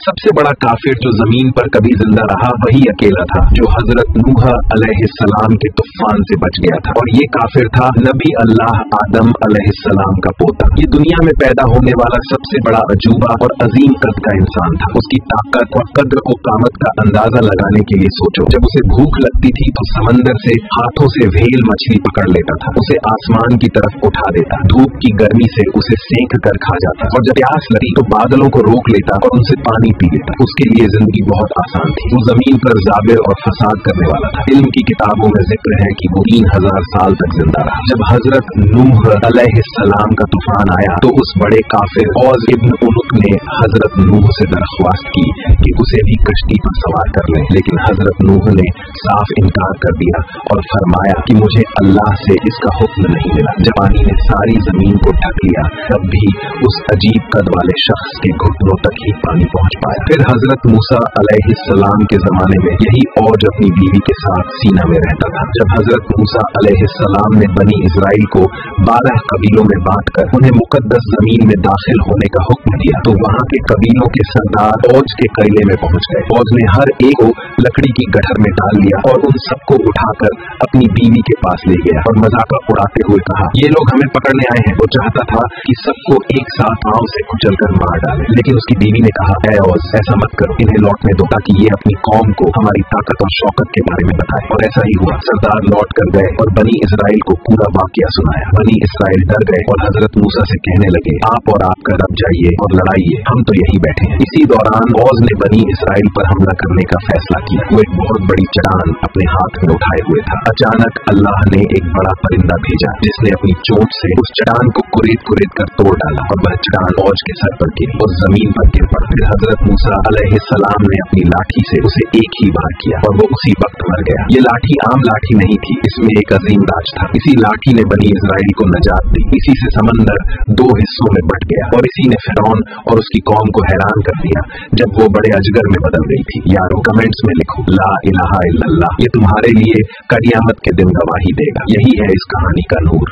सबसे बड़ा काफिर जो जमीन पर कभी जिंदा रहा वही अकेला था जो हजरत नूह अलैहिस्सलाम के तूफान से बच गया था। और ये काफिर था नबी अल्लाह आदम अलैहिस्सलाम का पोता। ये दुनिया में पैदा होने वाला सबसे बड़ा अजूबा और अजीम कद का इंसान था। उसकी ताकत और कद्र को कामत का अंदाजा लगाने के लिए सोचो, जब उसे भूख लगती थी तो समंदर से हाथों से व्हेल मछली पकड़ लेता था, उसे आसमान की तरफ उठा देता, धूप की गर्मी से उसे सेंक कर खा जाता, और जब प्यास लगी तो बादलों को रोक लेता और उनसे पानी पी लेता। उसके लिए जिंदगी बहुत आसान थी। वो जमीन पर जाबिर और फसाद करने वाला था। इल्म की किताबों में जिक्र है कि वो 3000 साल तक जिंदा रहा। जब हजरत नूह अलैहिस्सलाम का तूफान आया तो उस बड़े काफिर औज इब्न उनुक ने हजरत नूह से दरख्वास्त की कि उसे भी कश्ती पर सवार कर ले, लेकिन हजरत नूह ने साफ इनकार कर दिया और फरमाया कि मुझे अल्लाह से इसका हुक्म नहीं मिला। जब पानी ने सारी जमीन को ढक लिया तब भी उस अजीब कद वाले शख्स के घुटनों तक ही पानी पहुंच पाया। फिर हजरत मूसा अलैहिस्सलाम के जमाने में यही औज अपनी बीवी के साथ सीना में रहता था। जब हजरत मूसा अलैहिस्सलाम ने बनी इजराइल को 12 कबीलों में बांटकर उन्हें मुकद्दस जमीन में दाखिल होने का हुक्म दिया तो वहाँ के कबीलों के सरदार औज के किले में पहुंच गए। औज ने हर एक को लकड़ी की गठर में डाल लिया और उन सबको उठाकर अपनी बीवी के पास ले गया और मजाक उड़ाते हुए कहा, ये लोग हमें पकड़ने आए हैं। वो चाहता था कि सबको एक साथ पांव से कुचलकर मार डाले, लेकिन उसकी बीवी ने कहा, ऐ औज, ऐसा मत करो, इन्हें लौटने दो ताकि ये अपनी कौम को हमारी ताकत और शौकत के बारे में बताए। और ऐसा ही हुआ। सरदार लौट कर गए और बनी इसराइल को पूरा वाकया सुनाया। बनी इसराइल डर गए और हजरत मूसा से कहने लगे, आप और आपका रब जाइए और लड़ाइए, हम तो यही बैठे हैं। इसी दौरान औज ने बनी इसराइल पर हमला करने का फैसला किया। वो एक बहुत बड़ी चट्टान अपने हाथ में उठाए हुए था। अचानक अल्लाह ने एक बड़ा परिंदा भेजा जिसने अपनी चोट से उस चट्टान को कुरेद कुरेद कर तोड़ डाला और वह चट्टान औज के सर पर गिरी और जमीन पर गिर पड़ा। फिर हजरत मूसा अलैहिस्सलाम ने अपनी लाठी से उसे एक ही बार किया और वो उसी वक्त मर गया। ये लाठी आम लाठी नहीं थी, इसमें एक अजीम राज था। इसी लाठी ने बनी इसराइल को नजात दी। इसी से समंदर 2 हिस्सों में बट गया और इसी ने फिरौन और उसकी कौम को हैरान कर दिया जब वो बड़े अजगर में बदल गई थी। यारो कमेंट्स में लिखो, ला इलाहा इल्लल्लाह, ये तुम्हारे लिए कयामत के दिन गवाही देगा। यही है इस कहानी का नूर।